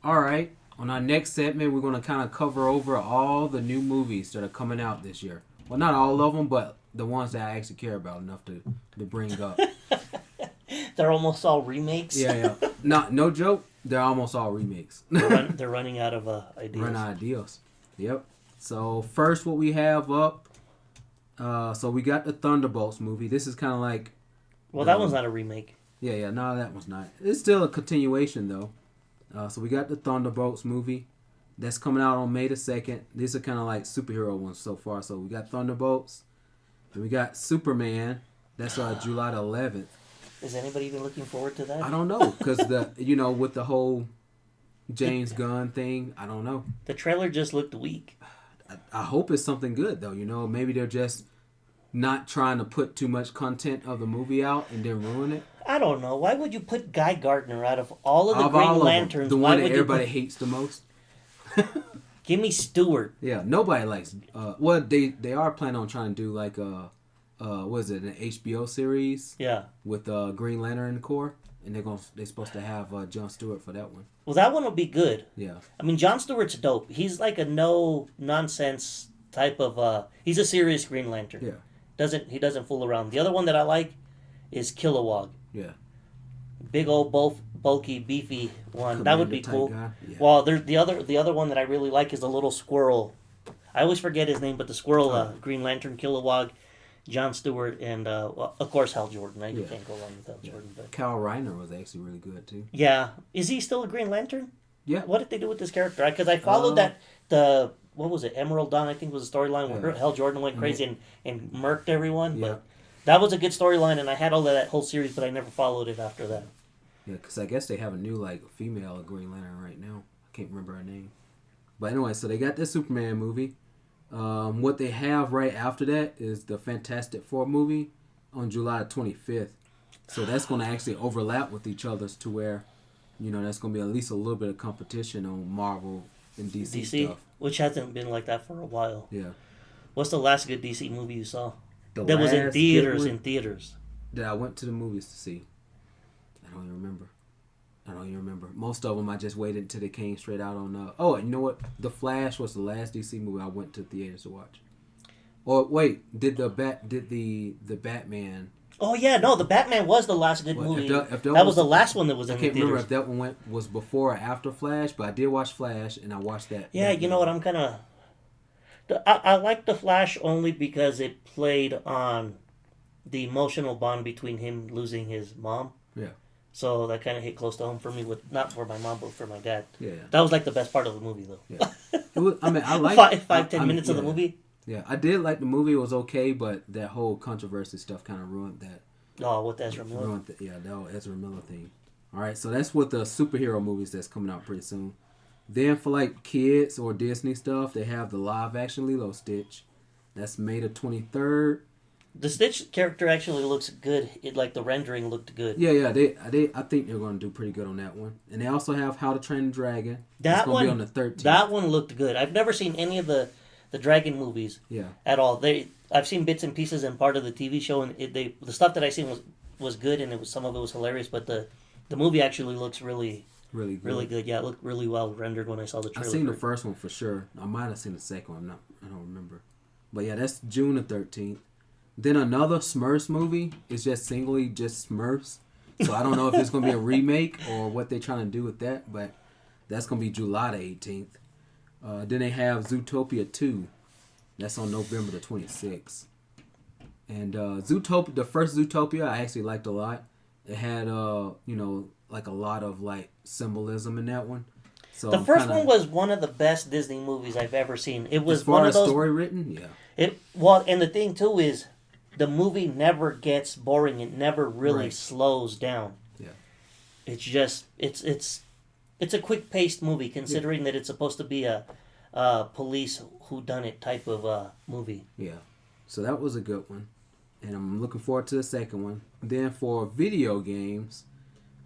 All right. On our next segment, we're going to kind of cover over all the new movies that are coming out this year. Well, not all of them, but the ones that I actually care about enough to bring up. They're almost all remakes. Yeah. No joke. They're almost all remakes. They're running out of ideas. Run out of ideas. Yep. So first, what we have up. So we got the Thunderbolts movie. This is kind of like. Well, that one's not a remake. Yeah. No, that one's not. It's still a continuation though. So we got the Thunderbolts movie. That's coming out on May the 2nd. These are kind of like superhero ones so far. So we got Thunderbolts. And we got Superman. That's July the 11th. Is anybody even looking forward to that? I don't know. Because, with the whole James Gunn thing, I don't know. The trailer just looked weak. I hope it's something good, though. Maybe they're just not trying to put too much content of the movie out and then ruin it. I don't know. Why would you put Guy Gardner out of all of the Green Lanterns? The one that everybody hates the most? Give me Stewart. Yeah, nobody likes. They are planning on trying to do like an HBO series? Yeah, with Green Lantern Corps, and they're supposed to have Jon Stewart for that one. Well, that one will be good. Yeah, I mean Jon Stewart's dope. He's like a no nonsense type of. He's a serious Green Lantern. Yeah, he doesn't fool around. The other one that I like is Kilowog. Yeah, big old bulky beefy one. Commander that would be cool. Yeah. Well, there's the other one that I really like is the little squirrel. I always forget his name, but the squirrel, Green Lantern, Kilowog, Jon Stewart, and of course Hal Jordan. You can't go wrong with Hal Jordan. But Kyle Reiner was actually really good too. Yeah, is he still a Green Lantern? Yeah. What did they do with this character? Because I followed what was it? Emerald Dawn, I think was the storyline where Hal Jordan went crazy and murked everyone. Yeah. But that was a good storyline, and I had all of that whole series, but I never followed it after that. Yeah, because I guess they have a new female Green Lantern right now. I can't remember her name. But anyway, so they got this Superman movie. What they have right after that is the Fantastic Four movie on July 25th. So that's going to actually overlap with each other's to where, that's going to be at least a little bit of competition on Marvel and DC stuff. Which hasn't been like that for a while. Yeah. What's the last good DC movie you saw? That was in theaters. That I went to the movies to see. I don't even remember. Most of them I just waited until they came straight out on. And you know what? The Flash was the last DC movie I went to theaters to watch. Or wait, did the Batman? Oh yeah, no, the Batman was the last good movie. That was the last one that was in the theaters. I can't remember if that one was before or after Flash, but I did watch Flash and I watched that. Yeah, you know what? I'm kind of. I like the Flash only because it played on the emotional bond between him losing his mom. Yeah. So that kind of hit close to home for me, not for my mom, but for my dad. Yeah. That was like the best part of the movie, though. Yeah. I like 10 minutes of the movie. Yeah, I did like the movie. It was okay, but that whole controversy stuff kind of ruined that. Oh, with Ezra Miller. That Ezra Miller thing. All right, so that's what the superhero movies that's coming out pretty soon. Then for kids or Disney stuff, they have the live action Lilo Stitch. That's May the 23rd. The Stitch character actually looks good. The rendering looked good. Yeah. I think they're going to do pretty good on that one. And they also have How to Train a Dragon. That one be on the 13th. That one looked good. I've never seen any of the Dragon movies. Yeah. At all. I've seen bits and pieces and part of the TV show, and the stuff that I seen was good, and some of it was hilarious. But the movie actually looks really good. Really good. Yeah, it looked really well rendered when I saw the trailer. I've seen the first one for sure. I might have seen the second one. I don't remember. But yeah, that's June the 13th. Then another Smurfs movie is just Smurfs. So I don't know if it's going to be a remake or what they're trying to do with that, but that's going to be July the 18th. Then they have Zootopia 2. That's on November the 26th. And Zootopia, the first Zootopia, I actually liked a lot. It had, a lot of symbolism in that one. So the first one was one of the best Disney movies I've ever seen. It was as far one as of those story written, yeah. And the thing too is, the movie never gets boring. It never really slows down. Yeah. It's just it's a quick paced movie considering that it's supposed to be a police whodunit type of movie. Yeah. So that was a good one, and I'm looking forward to the second one. Then for video games,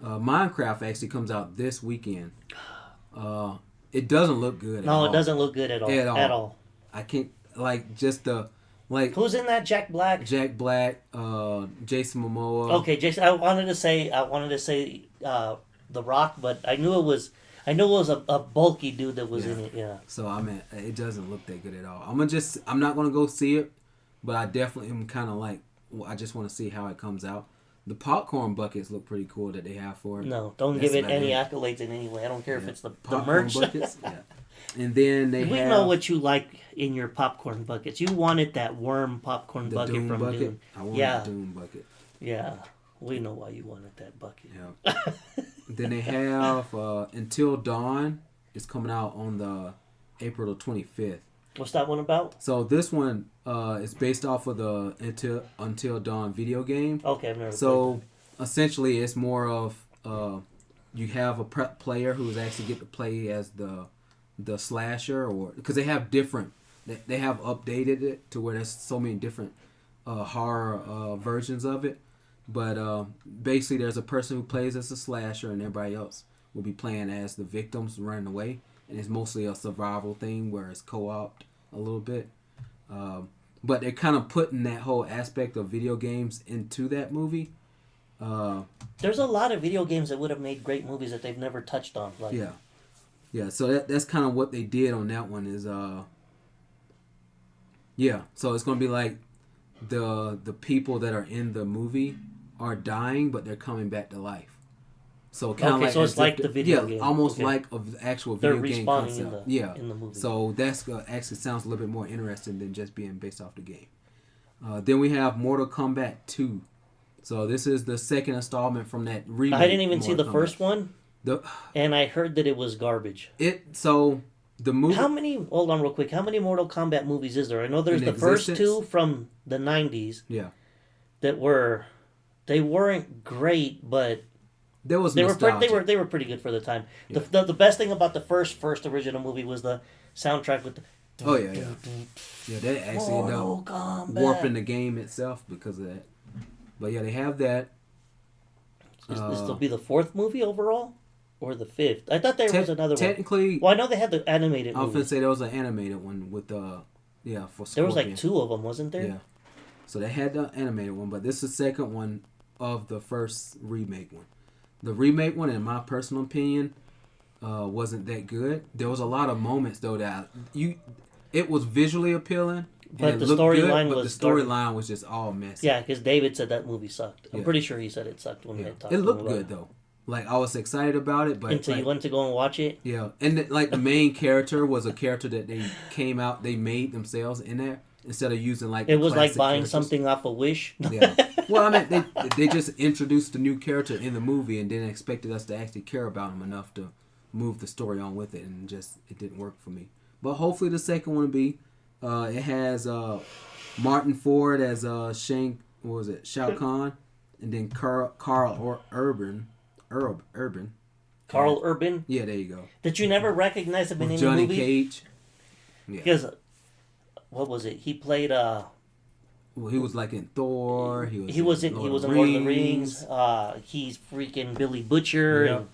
Minecraft actually comes out this weekend. It doesn't look good. No, it doesn't look good at all. At all. I can't Who's in that? Jack Black. Jason Momoa. Okay, Jason. I wanted to say The Rock, but I knew it was. I know it was a bulky dude that was in it. Yeah. So I mean, it doesn't look that good at all. I'm not gonna go see it, but I definitely am kind of like, I just want to see how it comes out. The popcorn buckets look pretty cool that they have for it. No, don't give it any accolades in any way. I don't care if it's the merch. Buckets. Yeah. And then we know what you like in your popcorn buckets. You wanted that worm popcorn bucket Doom from bucket. Doom. I wanted the Doom bucket. Yeah, we know why you wanted that bucket. Yeah. Then they have Until Dawn. It's coming out on the April the 25th. What's that one about? So this one is based off of the Until Dawn video game. Okay, I've never. So essentially, it's more of you have a prep player who's actually get to play as the slasher, or because they have different. They have updated it to where there's so many different horror versions of it. But basically, there's a person who plays as a slasher, and everybody else will be playing as the victims running away. And it's mostly a survival thing where it's co-opted a little bit. But they're kind of putting that whole aspect of video games into that movie. There's a lot of video games that would have made great movies that they've never touched on. Like, yeah. So that's kind of what they did on that one is. So it's gonna be like the people that are in the movie are dying, but they're coming back to life. So kind of so it's like the video game. Almost like an actual video game concept. In the movie. So that's actually sounds a little bit more interesting than just being based off the game. Then we have Mortal Kombat 2. So this is the second installment from that remake. I didn't even see the first one, and I heard that it was garbage. The movie. Hold on real quick. How many Mortal Kombat movies is there? I know there's the first two from the 90s. Yeah. They weren't great, but they were pretty good for the time. Yeah. The best thing about the first original movie was the soundtrack with the. Yeah, they actually end up warping the game itself because of that. But yeah, they have that. This will be the fourth movie overall, or the fifth? I thought there was another technically, one. Well, I know they had the animated. I was gonna say there was an animated one with for Scorpion. There was like two of them, wasn't there? Yeah. So they had the animated one, but this is the second one of the first remake one. The remake one, in my personal opinion, wasn't that good. There was a lot of moments though that it was visually appealing. But the storyline was just all messy. Yeah, because David said that movie sucked. I'm pretty sure he said it sucked when we had talked. It looked good though. Like I was excited about it, but until you went to go and watch it. Yeah, and the main character was a character that they made themselves in there instead of using like. It was like buying something off a Wish. Yeah. Well, I mean, they just introduced the new character in the movie and then expected us to actually care about him enough to move the story on with it, and it didn't work for me. But hopefully the second one will be. It has Martin Ford as Shao Kahn, and then Carl Urban. Carl Urban? Yeah, there you go. Did you never recognize him in any Johnny movie? Cage. Yeah. Because, what was it? He played, Well, he was like in Thor. He was in Lord of the Rings. He's freaking Billy Butcher. Yeah. And,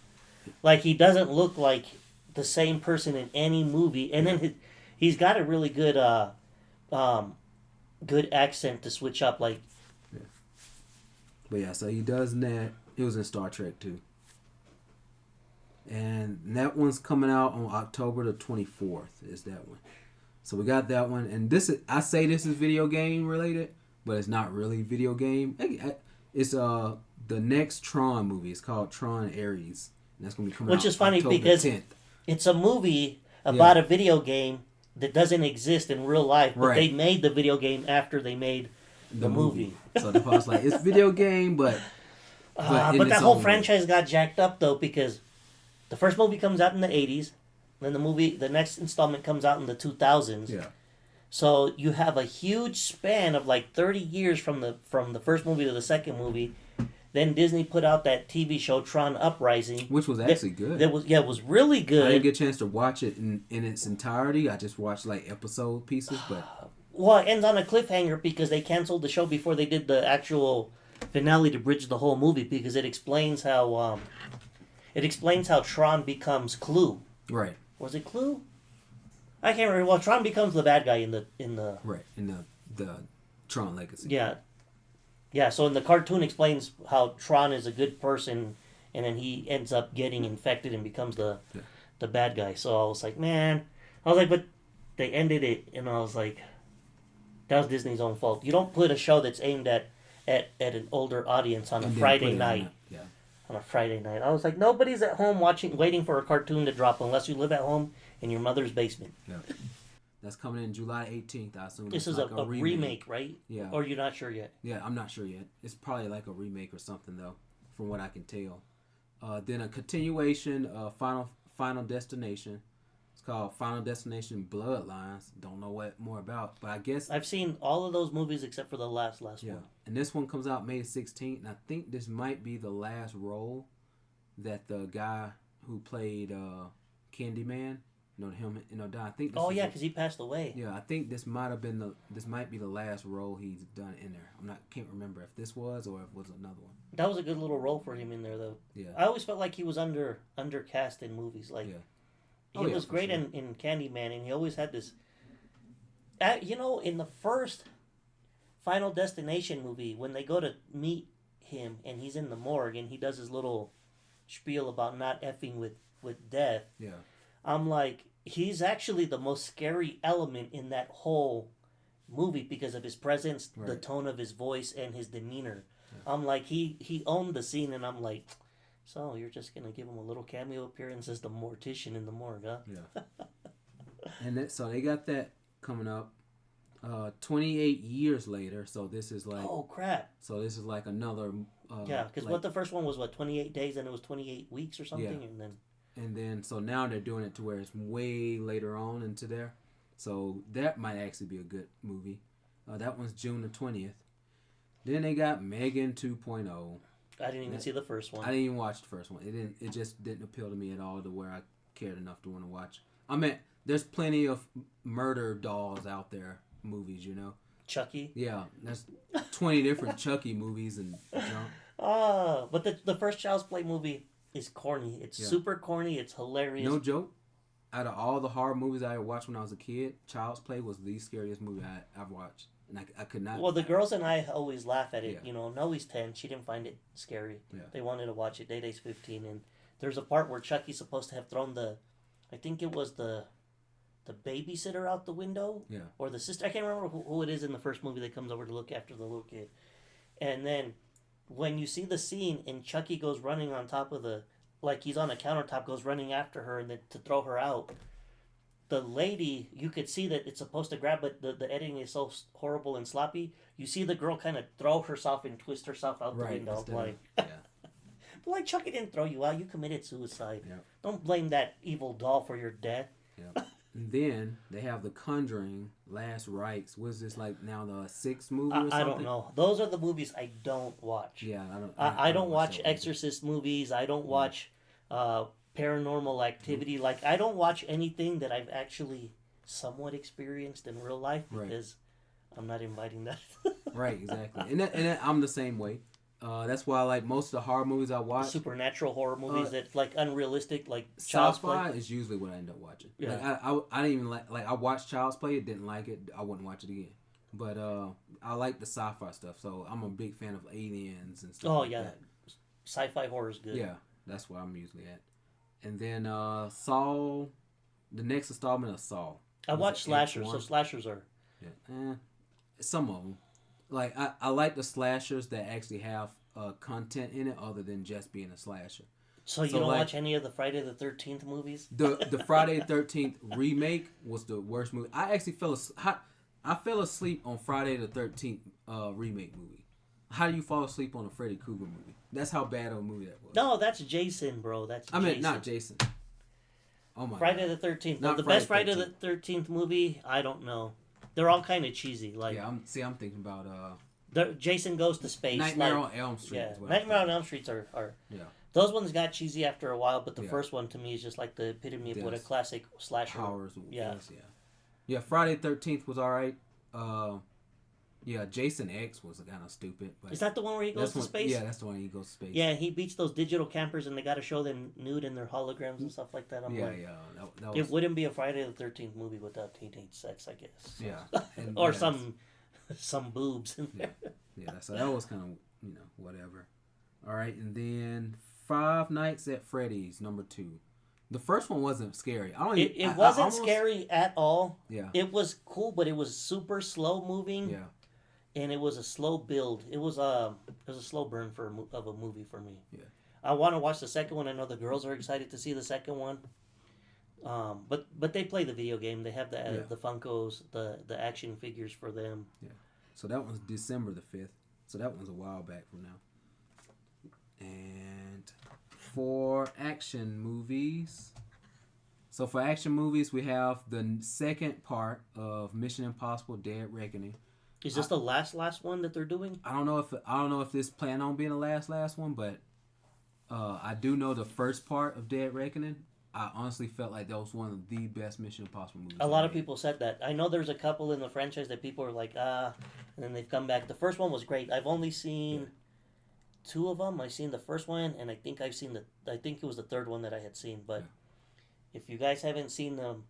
like, he doesn't look like the same person in any movie. And then he's got a really good good accent to switch up, like. Yeah. But yeah, so he does that. He was in Star Trek too. And that one's coming out on October the 24th. Is that one? So we got that one, and I say this is video game related, but it's not really video game. It's the next Tron movie. It's called Tron Ares, and that's gonna be coming out. Which is funny October because 10th. It's a movie about a video game that doesn't exist in real life, but they made the video game after they made the movie. So the was like, it's video game, but that whole franchise got jacked up though, because the first movie comes out in the 80s, then the next installment comes out in the 2000s. Yeah. So you have a huge span of like 30 years from the first movie to the second movie. Then Disney put out that TV show Tron Uprising, which was actually good. It was really good. I didn't get a chance to watch it in its entirety. I just watched like episode pieces, but well, it ends on a cliffhanger because they canceled the show before they did the actual finale to bridge the whole movie, because it explains how Tron becomes Clue. Right. Was it Clue? I can't remember. Well, Tron becomes the bad guy in the right in the Tron Legacy. Yeah. Yeah, so in the cartoon explains how Tron is a good person, and then he ends up getting infected and becomes the the bad guy. So I was like, man, I was like, but they ended it, and I was like, that was Disney's own fault. You don't put a show that's aimed at an older audience on a Friday night. On a Friday night, I was like, nobody's at home waiting for a cartoon to drop unless you live at home in your mother's basement. Yeah. That's coming in July 18th. I assume this is like a remake, right? Yeah. Or you're not sure yet? Yeah, I'm not sure yet. It's probably like a remake or something though, from what I can tell. Then a continuation of Final Destination. It's called Final Destination Bloodlines. Don't know what more about, but I guess I've seen all of those movies except for the last one. And this one comes out May 16th, and I think this might be the last role that the guy who played Candyman, I think. Because he passed away. Yeah, I think this might be the last role he's done in there. Can't remember if this was or if it was another one. That was a good little role for him in there, though. Yeah, I always felt like he was undercast in movies. Like, he was great in Candyman, and he always had this. In the first Final Destination movie, when they go to meet him and he's in the morgue and he does his little spiel about not effing with death. Yeah. I'm like, he's actually the most scary element in that whole movie because of his presence, the tone of his voice, and his demeanor. Yeah. I'm like, he owned the scene, and I'm like, so you're just going to give him a little cameo appearance as the mortician in the morgue, huh? Yeah. And so they got that coming up 28 years later, so this is like... Oh, crap. So this is like another... because the first one was, 28 days, and it was 28 weeks or something, yeah. And then, so now they're doing it to where it's way later on into there. So that might actually be a good movie. That one's June the 20th. Then they got Megan 2.0. I didn't even see the first one. I didn't even watch the first one. It just didn't appeal to me at all to where I cared enough to want to watch. I mean, there's plenty of murder dolls out there, movies, Chucky? Yeah, there's 20 different Chucky movies and junk. But the first Child's Play movie is corny. It's super corny. It's hilarious. No joke. Out of all the horror movies I watched when I was a kid, Child's Play was the scariest movie I've watched. And I could not... Well, the girls and I always laugh at it. Yeah. Noe's 10. She didn't find it scary. Yeah. They wanted to watch it. Day-Day's 15. And there's a part where Chucky's supposed to have thrown I think it was the babysitter out the window. Yeah. Or the sister. I can't remember who it is in the first movie that comes over to look after the little kid. And then when you see the scene and Chucky goes running on top of like he's on a countertop, goes running after her and then to throw her out. The lady, you could see that it's supposed to grab, but the editing is so horrible and sloppy. You see the girl kind of throw herself and twist herself out the window. Like Chucky didn't throw you out. You committed suicide. Yeah. Don't blame that evil doll for your death. Yeah. And then they have The Conjuring, Last Rites. Was this like now the 6th movie or something? I don't know. Those are the movies I don't watch. Yeah, I don't watch Exorcist movies. I don't watch Paranormal Activity. Like, I don't watch anything that I've actually somewhat experienced in real life because I'm not inviting that. Right, exactly. And I'm the same way. That's why I like most of the horror movies I watch. Supernatural horror movies that like unrealistic, like Child's Play is usually what I end up watching. Yeah. Like, I didn't even like I watched Child's Play, didn't like it, I wouldn't watch it again. But I like the sci-fi stuff, so I'm a big fan of aliens and stuff that. Sci-fi horror is good. Yeah, that's where I'm usually at. And then Saw, the next installment of Saw. I watch slashers, so slashers are... Yeah, some of them. Like, I like the slashers that actually have content in it other than just being a slasher. So you don't watch any of the Friday the 13th movies? The Friday the 13th remake was the worst movie. I actually fell asleep on Friday the 13th remake movie. How do you fall asleep on a Freddy Krueger movie? That's how bad of a movie that was. No, that's Jason, bro. I meant not Jason. Oh my Friday the 13th. The best Friday the 13th movie, I don't know. They're all kind of cheesy. Like, yeah, I'm thinking about Jason Goes to Space. Nightmare on Elm Street. Yeah, Nightmare on Elm Street are yeah. Those ones got cheesy after a while, but the first one to me is just like the epitome of what a classic slasher. Powers. Yeah. Yeah. Friday the 13th was all right. Yeah, Jason X was kind of stupid. But is that the one where he goes to space? Yeah, that's the one he goes to space. Yeah, he beats those digital campers and they got to show them nude in their holograms and stuff like that. That was... It wouldn't be a Friday the 13th movie without teenage sex, I guess. Yeah. Or some boobs in there. Yeah, so that was kind of, whatever. All right, and then Five Nights at Freddy's, number 2. The first one wasn't scary. It wasn't scary at all. Yeah. It was cool, but it was super slow moving. Yeah. And it was a slow build. It was a slow burn of a movie for me. Yeah. I want to watch the second one. I know the girls are excited to see the second one. But they play the video game. They have the Funkos, the action figures for them. Yeah. So that one's December the 5th. So that one's a while back from now. And for action movies. So for action movies, we have the second part of Mission Impossible: Dead Reckoning. Is this the last one that they're doing? I don't know if this plan on being the last one, but I do know the first part of Dead Reckoning. I honestly felt like that was one of the best Mission Impossible movies. A lot of people said that. I know there's a couple in the franchise that people are like, and then they've come back. The first one was great. I've only seen two of them. I've seen the first one, and I think I think it was the third one that I had seen. But if you guys haven't seen them,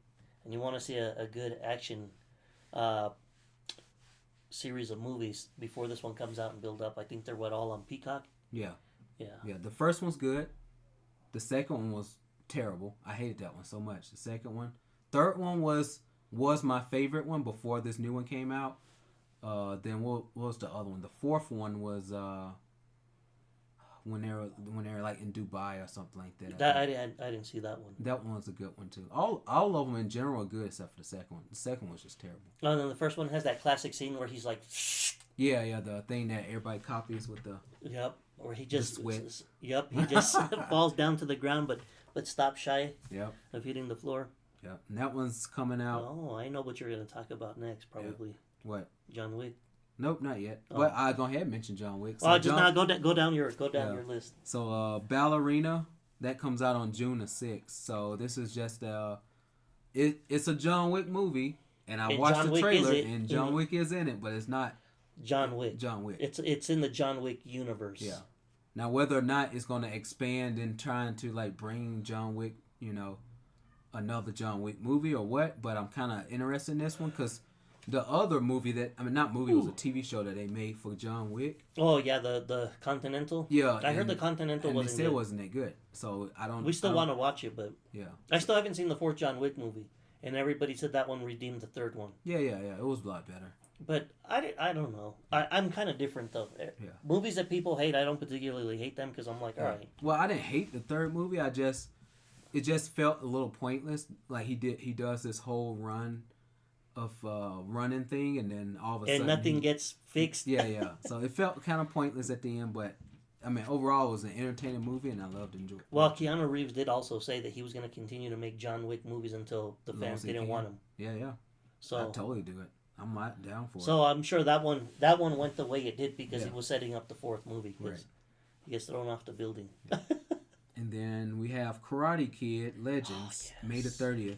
and you want to see a good action series of movies before this one comes out and build up, I think they're all on Peacock. Yeah. Yeah. Yeah. The first one's good. The second one was terrible. I hated that one so much. The second one. Third one was my favorite one before this new one came out. Then what was the other one? The fourth one was when they were like in Dubai or something like that. I didn't see that one. That one was a good one too. All of them in general are good except for the second one. The second one was just terrible. Oh, and then the first one has that classic scene where he's like, yeah, the thing that everybody copies with the or he just he just falls down to the ground, but stops shy of hitting the floor. Yeah, and that one's coming out. Oh, I know what you're going to talk about next, probably. Yeah. What? John Wick. Nope, not yet. Oh. But I go ahead and mention John Wick. So go down your list. So Ballerina, that comes out on June the 6th. So this is just it's a John Wick movie, and I watched the trailer, and John Wick is in it, but it's not John Wick. It's in the John Wick universe. Yeah. Now whether or not it's going to expand and trying to like bring John Wick, another John Wick movie or what, but I'm kind of interested in this one because the other movie it was a TV show that they made for John Wick. Oh yeah, the Continental. Yeah, I heard the Continental wasn't good. They said it wasn't that good, so I don't. We still want to watch it, but yeah, I still haven't seen the fourth John Wick movie, and everybody said that one redeemed the third one. Yeah, it was a lot better. But I don't know. I'm kind of different though. Yeah. Movies that people hate, I don't particularly hate them because I'm like, all right. Well, I didn't hate the third movie. It just felt a little pointless. Like he does this whole run of running thing, and then all of a sudden and nothing gets fixed. Yeah. So it felt kind of pointless at the end, but I mean, overall, it was an entertaining movie, and I loved enjoying it. Well, Keanu Reeves did also say that he was going to continue to make John Wick movies until the fans didn't want him. Yeah. So I'd totally do it. I'm not down for it. So I'm sure that one went the way it did because he was setting up the fourth movie. Right. He gets thrown off the building. Yeah. And then we have Karate Kid Legends, May the 30th.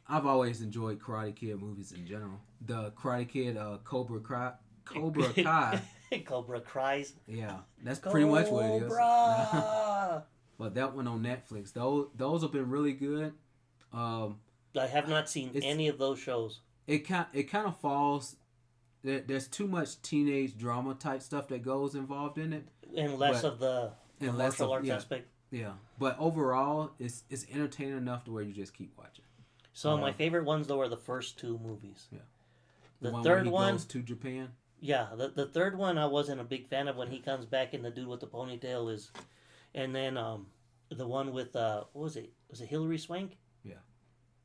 I've always enjoyed Karate Kid movies in general. The Karate Kid Cobra Kai. Cobra Cries. Yeah, that's pretty much what it is. But that one on Netflix, those have been really good. I have not seen any of those shows. It kind of falls. There's too much teenage drama type stuff that goes involved in it, and less of the martial arts aspect. Yeah, but overall, it's entertaining enough to where you just keep watching. So my favorite ones though are the first two movies. Yeah, the third one goes to Japan. Yeah, the third one I wasn't a big fan of when he comes back and the dude with the ponytail is, and then the one with what was it? Was it Hilary Swank? Yeah.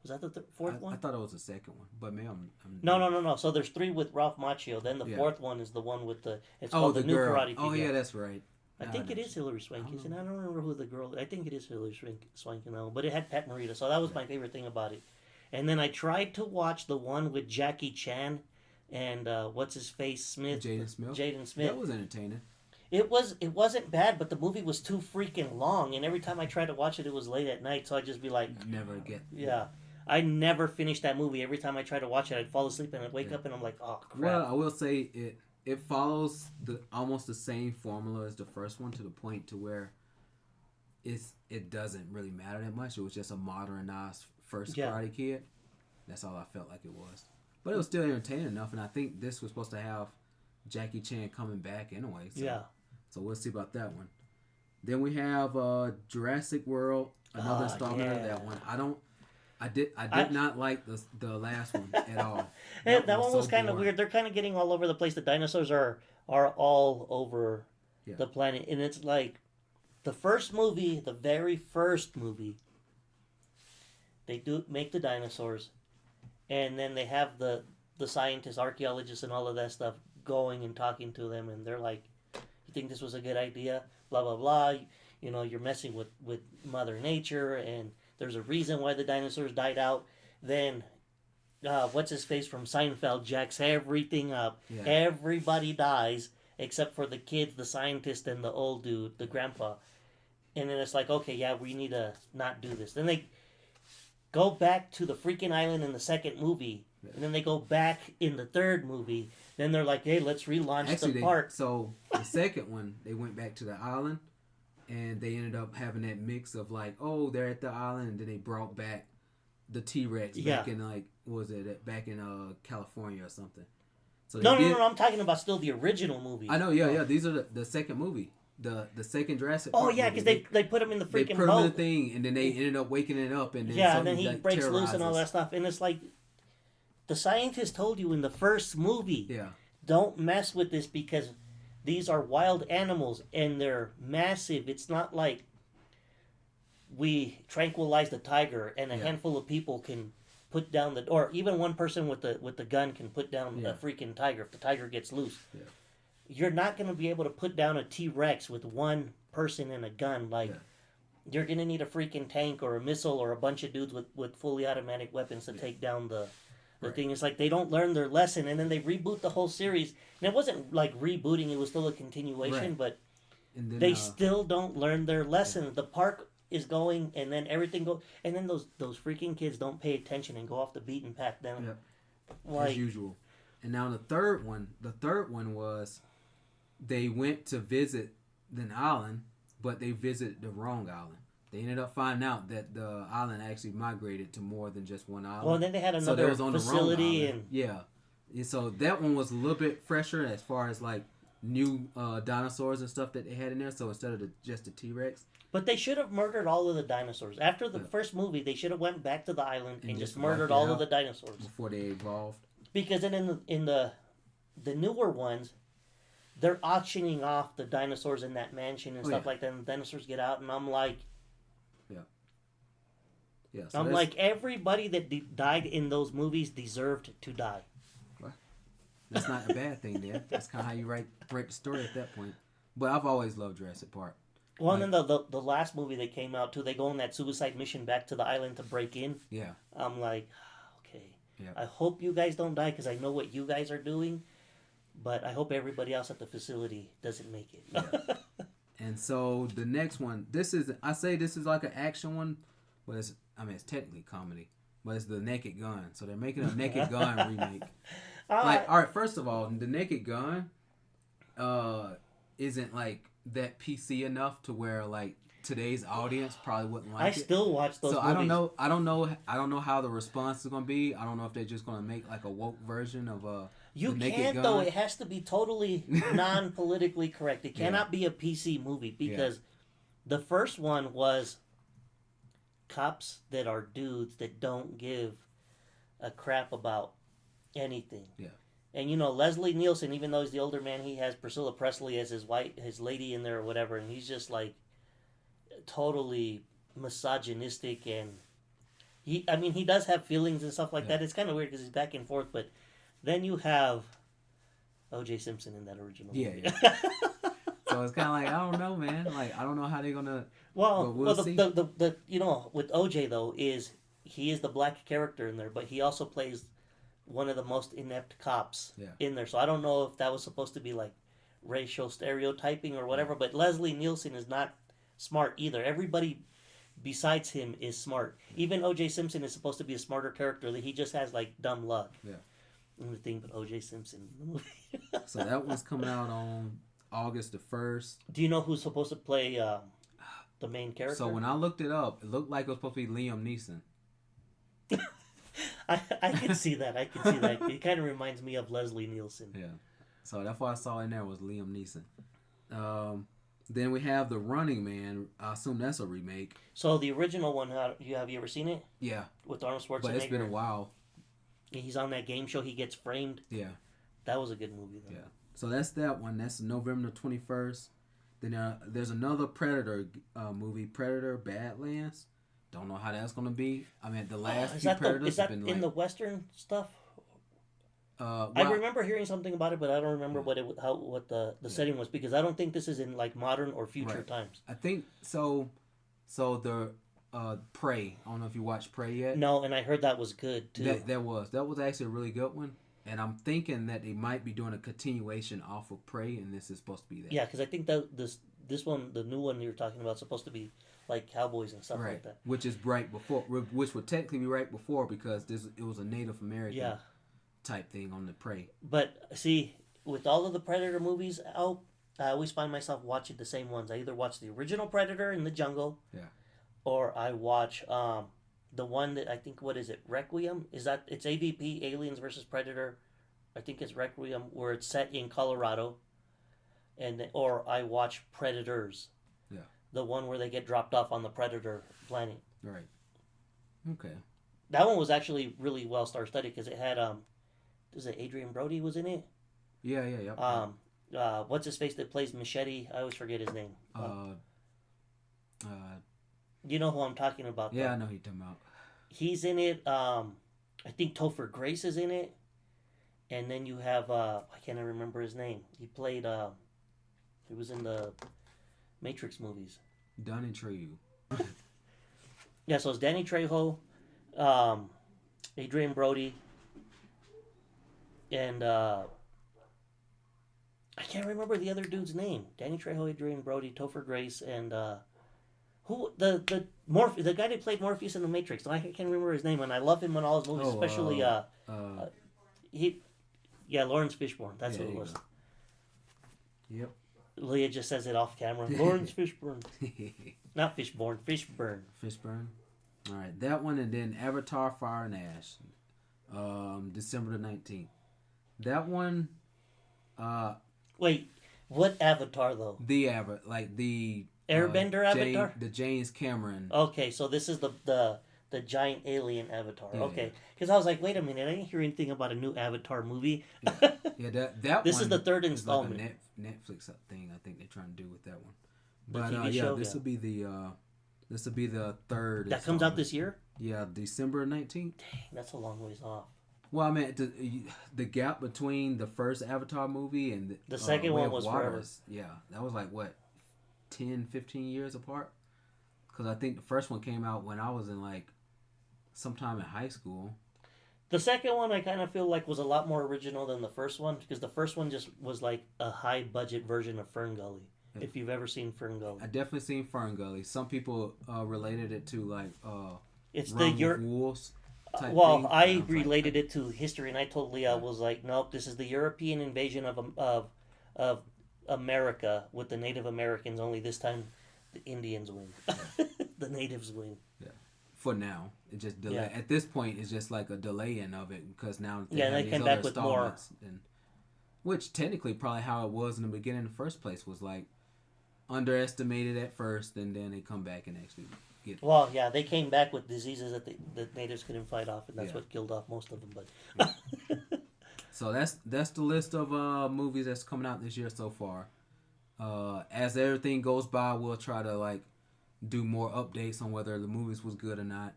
Was that the fourth one? I thought it was the second one, but maybe I'm No. So there's three with Ralph Macchio. Then the fourth one is the one with it's called the New Karate Kid. Oh yeah, that's right. I think it is Hilary Swank, isn't it? I don't remember who the girl. I think it is Hilary Swank, but it had Pat Morita, so that was my favorite thing about it. And then I tried to watch the one with Jackie Chan and what's his face Smith. Jaden Smith. That was entertaining. It wasn't bad, but the movie was too freaking long, and every time I tried to watch it, it was late at night, so I'd just be like, Yeah. I never finished that movie. Every time I tried to watch it, I'd fall asleep and I'd wake up and I'm like, oh crap. Well, I will say it follows almost the same formula as the first one to the point to where it doesn't really matter that much. It was just a modernized first Karate Kid. That's all I felt like it was. But it was still entertaining enough, and I think this was supposed to have Jackie Chan coming back anyway. So, So we'll see about that one. Then we have Jurassic World another installment of that one. I did not like the last one at all. That one was kind of weird. They're kind of getting all over the place. The dinosaurs are all over the planet, and it's like the first movie, the very first movie. They do make the dinosaurs, and then they have the scientists, archaeologists, and all of that stuff going and talking to them, and they're like, "You think this was a good idea? Blah blah blah. You know, you're messing with Mother Nature, and there's a reason why the dinosaurs died out." Then, what's his face from Seinfeld jacks everything up. Yeah. Everybody dies except for the kids, the scientist, and the old dude, the grandpa. And then it's like, okay, yeah, we need to not do this. Then they go back to the freaking island in the second movie. Yeah. And then they go back in the third movie. Then they're like, hey, let's relaunch the park. So the second one, they went back to the island. And they ended up having that mix of like, oh, they're at the island. And then they brought back the T-Rex back in like, what was it? Back in California or something. So no, I'm talking about still the original movie. I know, yeah. These are the second movie. The second Jurassic Park. Oh, yeah, because they put him in the freaking boat. They put him in the thing, and then they ended up waking it up. And then and then he breaks loose and all that stuff. And it's like, the scientist told you in the first movie, don't mess with this because these are wild animals and they're massive. It's not like we tranquilize the tiger and a handful of people can put down or even one person with the gun can put down a freaking tiger if the tiger gets loose. Yeah. You're not going to be able to put down a T-Rex with one person and a gun. Like, you're going to need a freaking tank or a missile or a bunch of dudes with fully automatic weapons to take down the thing. It's like they don't learn their lesson, and then they reboot the whole series. And it wasn't like rebooting; it was still a continuation, but then, they still don't learn their lesson. Yeah. The park is going, and then everything goes, and then those freaking kids don't pay attention and go off the beaten path. Then, as usual. And now the third one was they went to visit an island, but they visited the wrong island. They ended up finding out that the island actually migrated to more than just one island. Well, and then they had another facility, and so that one was a little bit fresher as far as like new dinosaurs and stuff that they had in there. So instead of just the T-Rex, but they should have murdered all of the dinosaurs after the first movie. They should have went back to the island and just murdered all of the dinosaurs before they evolved. Because then in the newer ones, they're auctioning off the dinosaurs in that mansion and stuff like that. And the dinosaurs get out, and I'm like. Yeah, so I'm like, everybody that died in those movies deserved to die. Well, that's not a bad thing, there. That's kind of how you write the story at that point. But I've always loved Jurassic Park. Well, and then the last movie that came out, too, they go on that suicide mission back to the island to break in. Yeah. I'm like, okay. Yeah. I hope you guys don't die, because I know what you guys are doing, but I hope everybody else at the facility doesn't make it. Yeah. And so the next one, this is like an action one, but it's technically comedy, but it's the Naked Gun. So they're making a Naked Gun remake. All right, first of all, the Naked Gun isn't like that PC enough to where like today's audience probably wouldn't like it. I still watch those movies. I don't know how the response is going to be. I don't know if they're just going to make like a woke version of You can't Gun. Though. It has to be totally non-politically correct. It cannot be a PC movie because the first one was cops that are dudes that don't give a crap about anything. Yeah. And Leslie Nielsen, even though he's the older man, he has Priscilla Presley as his lady in there or whatever, and he's just like totally misogynistic, and he does have feelings and stuff like that. It's kind of weird because he's back and forth, but then you have O.J. Simpson in that original movie. Yeah. So it's kind of like, I don't know, man. Like, I don't know how they're gonna. We'll see. The with OJ though is he is the black character in there, but he also plays one of the most inept cops in there. So I don't know if that was supposed to be like racial stereotyping or whatever. But Leslie Nielsen is not smart either. Everybody besides him is smart. Even O.J. Simpson is supposed to be a smarter character. That he just has like dumb luck. Yeah. And the thing with O.J. Simpson in the movie. So that one's coming out on August the 1st. Do you know who's supposed to play the main character? So when I looked it up, it looked like it was supposed to be Liam Neeson. I can see that. It kind of reminds me of Leslie Nielsen. Yeah. So that's what I saw in there was Liam Neeson. Then we have The Running Man. I assume that's a remake. So the original one, have you ever seen it? Yeah. With Arnold Schwarzenegger. But it's been a while. He's on that game show. He gets framed. Yeah. That was a good movie, though. Yeah. So that's that one. That's November 21st. Then there's another Predator movie, Predator Badlands. Don't know how that's going to be. I mean, the last few Predators have been in the Western stuff? Well, I remember hearing something about it, but I don't remember what the setting was, because I don't think this is in like modern or future times. I think so. So the Prey. I don't know if you watched Prey yet. No, and I heard that was good too. That was actually a really good one, and I'm thinking that they might be doing a continuation off of Prey, and this is supposed to be that. Yeah, because I think that this one, the new one you're talking about, is supposed to be like cowboys and stuff like that. Which is right before, which would technically be right before, because it was a Native American type thing on the Prey. But see, with all of the Predator movies out, I always find myself watching the same ones. I either watch the original Predator in the jungle, or I watch the one that I think, what is it, Requiem? It's AVP, Aliens versus Predator. I think it's Requiem, where it's set in Colorado, or I watch Predators. Yeah. The one where they get dropped off on the Predator planet. Right. Okay. That one was actually really well star-studded, because it had is it Adrian Brody was in it? Yeah. What's his face that plays Machete? I always forget his name. You know who I'm talking about? Yeah, I know who you're talking about. He's in it. I think Topher Grace is in it, and then you have I can't remember his name. He played. He was in the Matrix movies. Danny Trejo. Yeah, so it's Danny Trejo, Adrian Brody, and I can't remember the other dude's name. Danny Trejo, Adrian Brody, Topher Grace, and who the guy that played Morpheus in the Matrix. I can't remember his name, and I love him in all his movies, especially Lawrence Fishburne. That's what it was. Yep. Leah just says it off camera. Lawrence Fishburne. Not Fishburne, Fishburne. Fishburne. All right, that one, and then Avatar: Fire and Ash, December the 19th. That one. Wait, what Avatar though? The the Airbender Avatar. The James Cameron. Okay, so this is the giant alien Avatar. Yeah, okay, because I was like, wait a minute, I didn't hear anything about a new Avatar movie. Yeah, that this one is the third installment. Like a Netflix thing. I think they're trying to do with that one. But this will be the third. That comes out this year. Yeah, December 19th. Dang, that's a long ways off. Well, I mean, the gap between the first Avatar movie and the second one was forever. Yeah, that was like, what, 10, 15 years apart? Because I think the first one came out when I was in, like, sometime in high school. The second one, I kind of feel like, was a lot more original than the first one, because the first one just was like a high-budget version of Fern Gully, if you've ever seen Fern Gully. I definitely seen Fern Gully. Some people related it to, like, it's Run with Wolves. Well, I related it to history, and I told Leah, I was like, nope, this is the European invasion of America with the Native Americans, only this time the Indians win. The natives win. Yeah. For now. It just delay. Yeah. At this point, it's just like a delaying of it, because now they came back with more. Which technically probably how it was in the beginning in the first place was like underestimated at first, and then they come back and actually get. Well, yeah, they came back with diseases that the natives couldn't fight off, and that's what killed off most of them. But so that's the list of movies that's coming out this year so far. As everything goes by, we'll try to like do more updates on whether the movies was good or not.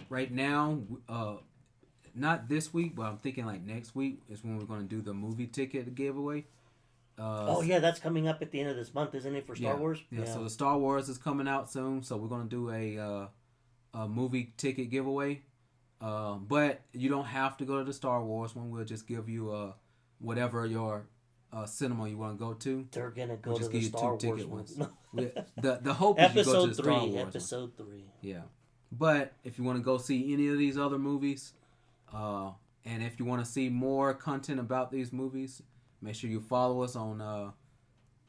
Right now, not this week, but I'm thinking like next week is when we're going to do the movie ticket giveaway. That's coming up at the end of this month, isn't it, for Star Wars? Yeah, so the Star Wars is coming out soon, so we're going to do a movie ticket giveaway. But you don't have to go to the Star Wars one. We'll just give you whatever your cinema you want to go to. They're going to go to the Star Wars ones. The hope is you go to the Star Wars Episode 3. Yeah. But if you want to go see any of these other movies, and if you want to see more content about these movies, make sure you follow us on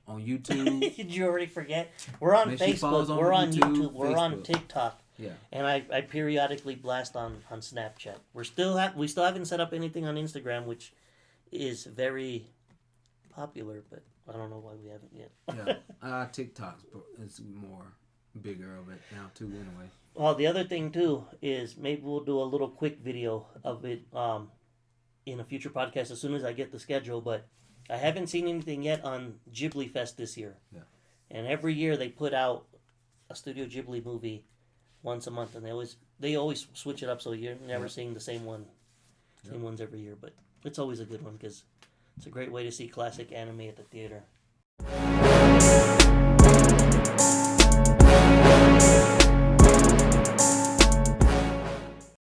YouTube. Did you already forget? We're on Facebook. We're on YouTube. We're on TikTok. Yeah. And I periodically blast on Snapchat. We still haven't set up anything on Instagram, which is very popular, but I don't know why we haven't yet. Yeah, TikTok's is more bigger of it now too. Anyway. Well, the other thing too is maybe we'll do a little quick video of it in a future podcast as soon as I get the schedule. But I haven't seen anything yet on Ghibli Fest this year. Yeah. And every year they put out a Studio Ghibli movie once a month, and they always switch it up, so you're never seeing the same ones every year. But it's always a good one because it's a great way to see classic anime at the theater.